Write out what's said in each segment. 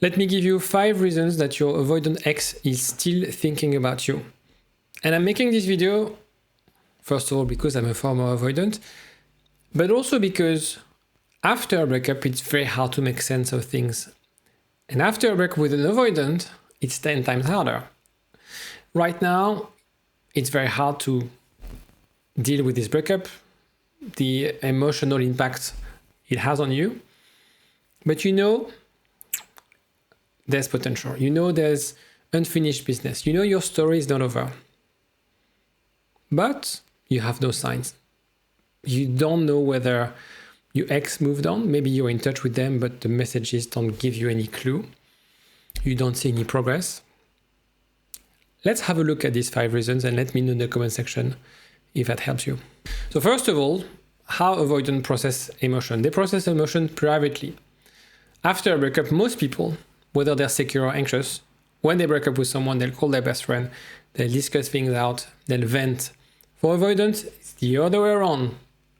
Let me give you 5 reasons that your avoidant ex is still thinking about you. And I'm making this video, first of all, because I'm a former avoidant, but also because after a breakup, it's very hard to make sense of things. And after a breakup with an avoidant, it's 10 times harder. Right now, it's very hard to deal with this breakup, the emotional impact it has on you. But you know there's potential. You know there's unfinished business. You know your story is not over. But you have no signs. You don't know whether your ex moved on. Maybe you're in touch with them, but the messages don't give you any clue. You don't see any progress. Let's have a look at these 5 reasons and let me know in the comment section if that helps you. So first of all, how avoidant process emotion. They process emotion privately. After a breakup, most people, whether they're secure or anxious, when they break up with someone, they'll call their best friend, they'll discuss things out, they'll vent. For avoidance, it's the other way around.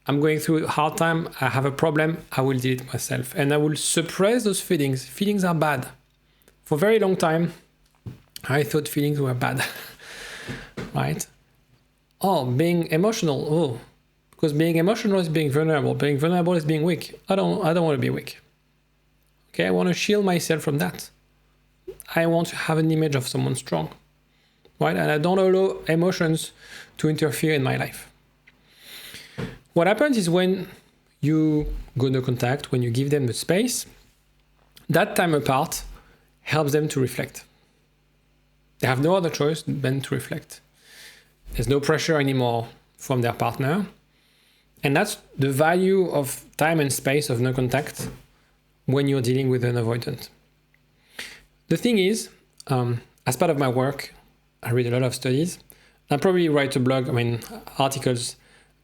I'm going through a hard time, I have a problem, I will deal it myself. And I will suppress those feelings. Feelings are bad. For a very long time, I thought feelings were bad, right? Oh, being emotional, because being emotional is being vulnerable. Being vulnerable is being weak. I don't want to be weak. Okay, I want to shield myself from that. I want to have an image of someone strong, right? And I don't allow emotions to interfere in my life. What happens is when you go no contact, when you give them the space, that time apart helps them to reflect. They have no other choice than to reflect. There's no pressure anymore from their partner. And that's the value of time and space of no contact when you're dealing with an avoidant. The thing is, as part of my work, I read a lot of studies. I probably write a blog, articles.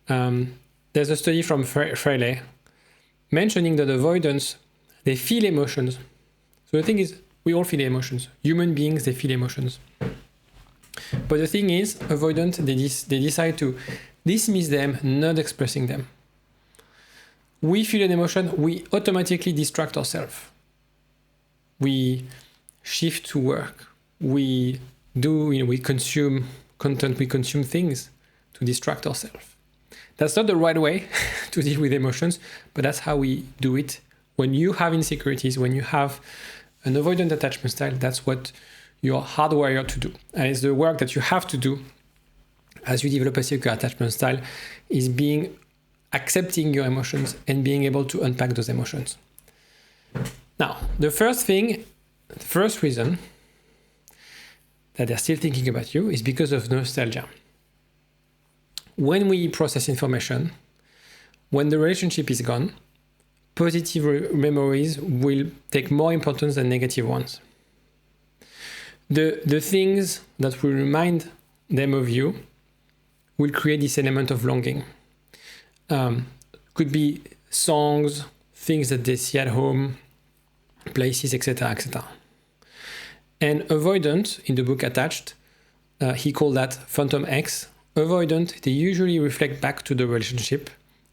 There's a study from Friedlander mentioning that avoidants, they feel emotions. So the thing is, we all feel emotions. Human beings, they feel emotions. But the thing is, avoidant, they decide to dismiss them, not expressing them. We feel an emotion, we automatically distract ourselves. We shift to work. We consume content, we consume things to distract ourselves. That's not the right way to deal with emotions, but that's how we do it. When you have insecurities, when you have an avoidant attachment style, that's what you're hardwired to do. And it's the work that you have to do as you develop a secure attachment style is accepting your emotions and being able to unpack those emotions. Now, the first reason that they're still thinking about you is because of nostalgia. When we process information, when the relationship is gone, positive memories will take more importance than negative ones. The things that will remind them of you will create this element of longing. Could be songs, things that they see at home, places, etc., etc. And avoidant, in the book Attached, he called that phantom X. Avoidant, they usually reflect back to the relationship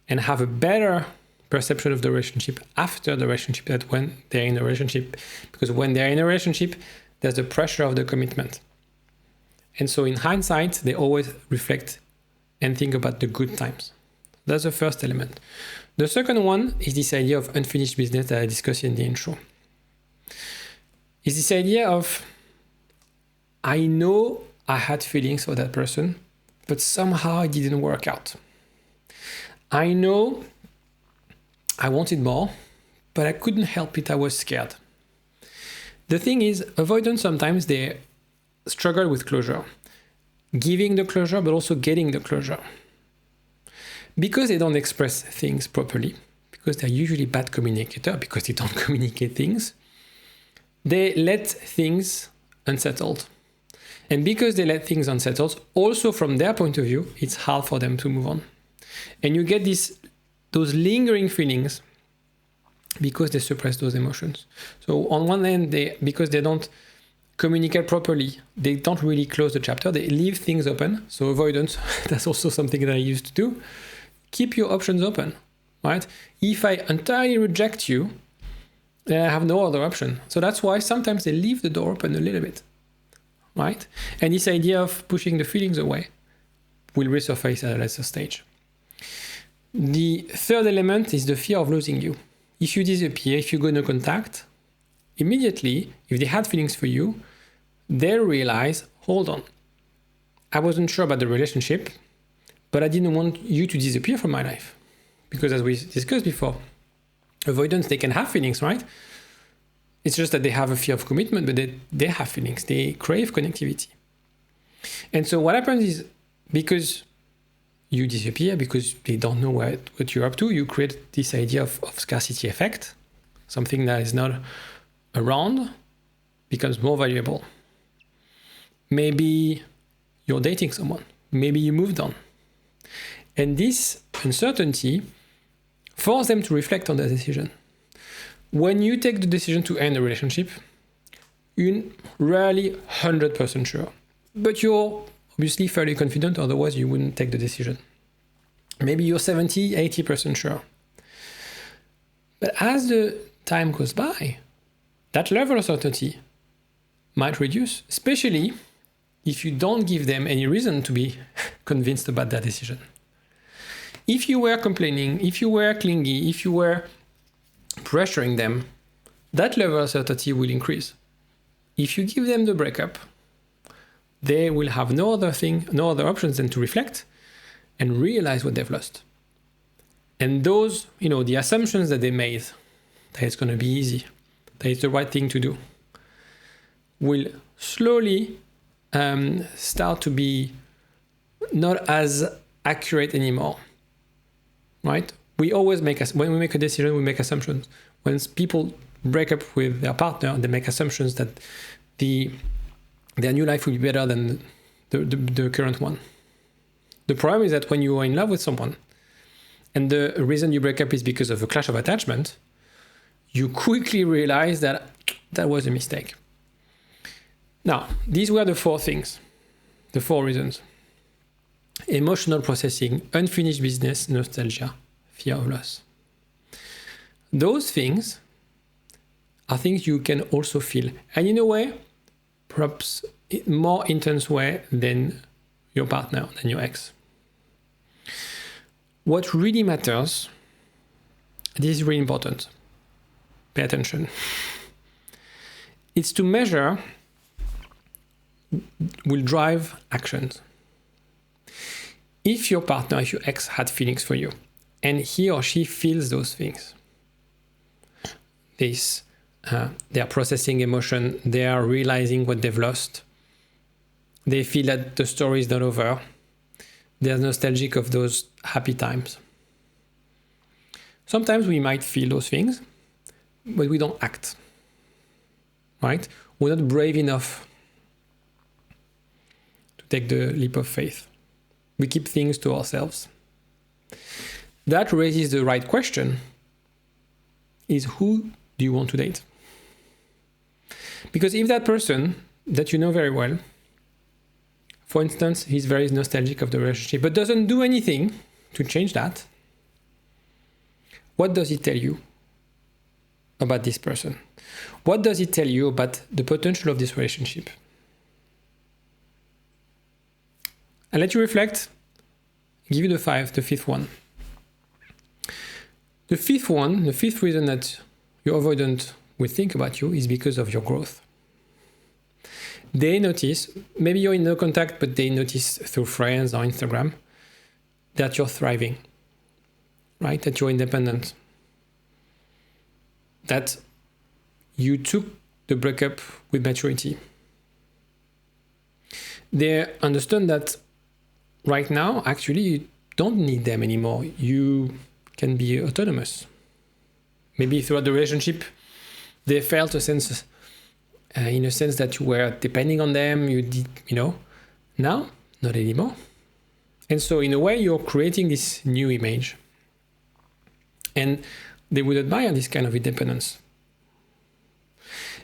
and have a better perception of the relationship after the relationship than when they're in a relationship. Because when they're in a relationship, there's the pressure of the commitment. And so in hindsight, they always reflect and think about the good times. That's the first element. The second one is this idea of unfinished business that I discussed in the intro. It's this idea of, I know I had feelings for that person, but somehow it didn't work out. I know I wanted more, but I couldn't help it, I was scared. The thing is, avoidance sometimes they struggle with closure. Giving the closure, but also getting the closure. Because they don't express things properly, because they're usually bad communicators, because they don't communicate things, they let things unsettled. And because they let things unsettled, also from their point of view, it's hard for them to move on. And you get those lingering feelings because they suppress those emotions. So on one hand, because they don't communicate properly, they don't really close the chapter, they leave things open. So avoidance, that's also something that I used to do. Keep your options open, right? If I entirely reject you, They have no other option. So that's why sometimes they leave the door open a little bit, right? And this idea of pushing the feelings away will resurface at a later stage. The third element is the fear of losing you. If you disappear, if you go no contact, immediately, if they had feelings for you, they realize, hold on, I wasn't sure about the relationship, but I didn't want you to disappear from my life. Because as we discussed before, avoidance, they can have feelings, right? It's just that they have a fear of commitment, but they have feelings. They crave connectivity. And so what happens is, because you disappear, because they don't know what you're up to, you create this idea of scarcity effect. Something that is not around becomes more valuable. Maybe you're dating someone. Maybe you moved on. And this uncertainty forces them to reflect on their decision. When you take the decision to end a relationship, you're rarely 100% sure. But you're obviously fairly confident, otherwise you wouldn't take the decision. Maybe you're 70, 80% sure. But as the time goes by, that level of certainty might reduce, especially if you don't give them any reason to be convinced about that decision. If you were complaining, if you were clingy, if you were pressuring them, that level of certainty will increase. If you give them the breakup, they will have no other options than to reflect and realize what they've lost. And those, the assumptions that they made, that it's going to be easy, that it's the right thing to do, will slowly start to be not as accurate anymore, right? We always when we make a decision, we make assumptions. When people break up with their partner, they make assumptions that their new life will be better than the current one. The problem is that when you are in love with someone, and the reason you break up is because of a clash of attachment, you quickly realize that was a mistake. Now, these were the four things, the four reasons. Emotional processing, unfinished business, nostalgia, fear of loss. Those things are things you can also feel. And in a way, perhaps more intense way than your partner, than your ex. What really matters, this is really important, pay attention, it's to measure will drive actions. If your partner, if your ex had feelings for you, and he or she feels those things, they are processing emotion, they are realizing what they've lost, they feel that the story is not over, they're nostalgic of those happy times. Sometimes we might feel those things, but we don't act, right? We're not brave enough to take the leap of faith. We keep things to ourselves. That raises the right question, is who do you want to date? Because if that person that you know very well, for instance, he's very nostalgic of the relationship, but doesn't do anything to change that, what does it tell you about this person? What does it tell you about the potential of this relationship? I'll let you reflect, give you the fifth one. The fifth reason that your avoidant will think about you is because of your growth. They notice, maybe you're in no contact, but they notice through friends or Instagram that you're thriving, right? That you're independent. That you took the breakup with maturity. They understand that right now, actually, you don't need them anymore. You can be autonomous. Maybe throughout the relationship, they felt a sense, in a sense that you were depending on them. You did, now, not anymore. And so in a way, you're creating this new image. And they would admire this kind of independence.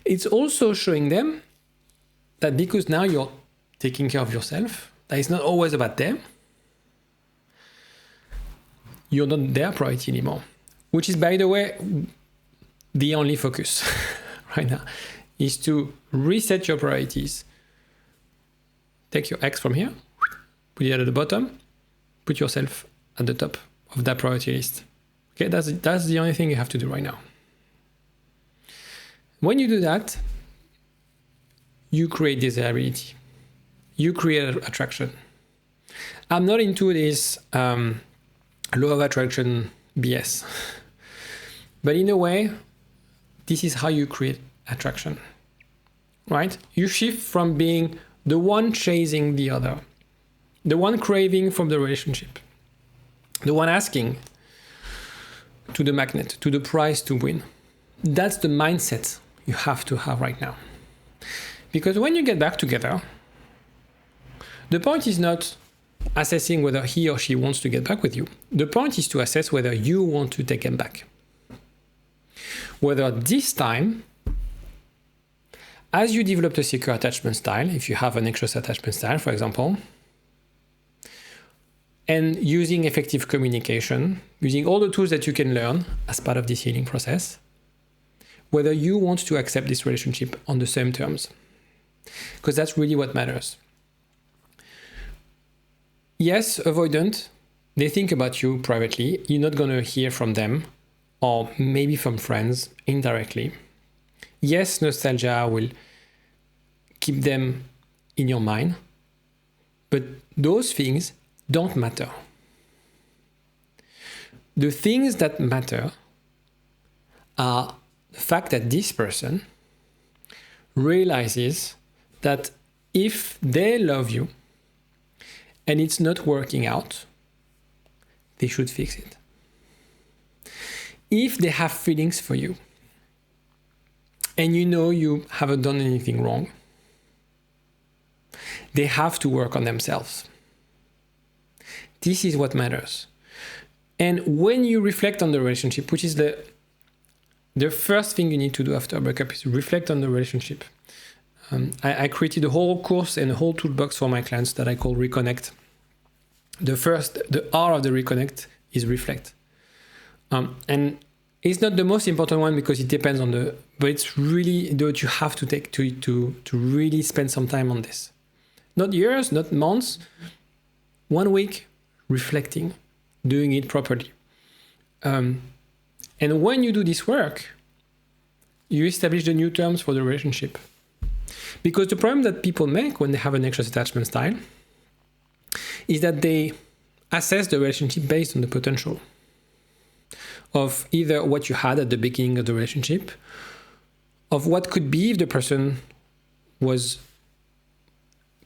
It's also showing them that because now you're taking care of yourself, that it's not always about them. You're not their priority anymore. Which is, by the way, the only focus right now is to reset your priorities. Take your X from here, put it at the bottom, put yourself at the top of that priority list. Okay, that's the only thing you have to do right now. When you do that, you create desirability. You create attraction. I'm not into this law of attraction BS. But in a way, this is how you create attraction, right? You shift from being the one chasing the other, the one craving from the relationship, the one asking, to the magnet, to the prize to win. That's the mindset you have to have right now. Because when you get back together, the point is not assessing whether he or she wants to get back with you. The point is to assess whether you want to take him back. Whether this time, as you develop a secure attachment style, if you have an anxious attachment style, for example, and using effective communication, using all the tools that you can learn as part of this healing process, whether you want to accept this relationship on the same terms. Because that's really what matters. Yes, avoidant, they think about you privately. You're not going to hear from them, or maybe from friends indirectly. Yes, nostalgia will keep them in your mind, but those things don't matter. The things that matter are the fact that this person realizes that if they love you and it's not working out, they should fix it. If they have feelings for you and you know you haven't done anything wrong, they have to work on themselves. This is what matters. And when you reflect on the relationship, which is the first thing you need to do after a breakup, is reflect on the relationship. I created a whole course and a whole toolbox for my clients that I call Reconnect. The R of the Reconnect is reflect. And it's not the most important one because it depends on but it's really what you have to take to really spend some time on this. Not years, not months, 1 week reflecting, doing it properly. And when you do this work, you establish the new terms for the relationship. Because the problem that people make when they have an anxious attachment style is that they assess the relationship based on the potential of either what you had at the beginning of the relationship, of what could be if the person was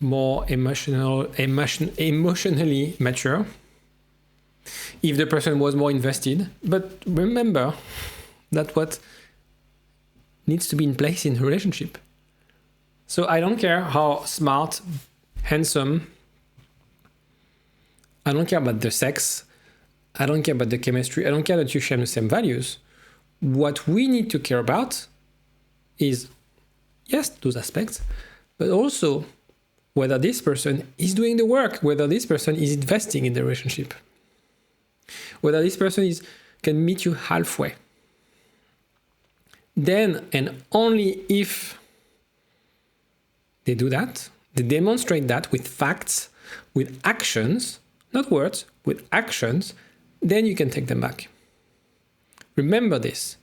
more emotionally mature, if the person was more invested. But remember that what needs to be in place in a relationship. So I don't care how smart, handsome, I don't care about the sex, I don't care about the chemistry, I don't care that you share the same values. What we need to care about is, yes, those aspects, but also whether this person is doing the work, whether this person is investing in the relationship, whether this person can meet you halfway. Then, and only if they do that, they demonstrate that with facts, with actions, not words, with actions, then you can take them back. Remember this.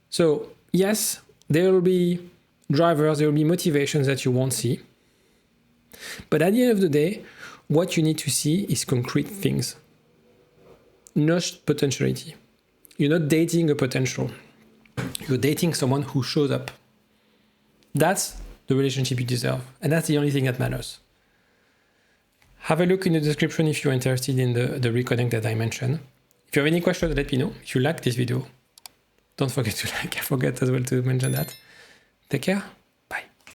So, yes, there will be drivers, there will be motivations that you won't see. But at the end of the day, what you need to see is concrete things, not potentiality. You're not dating a potential. You're dating someone who shows up. That's the relationship you deserve. And that's the only thing that matters. Have a look in the description if you're interested in the reconnect that I mentioned. If you have any questions, let me know. If you like this video, don't forget to like. I forget as well to mention that. Take care.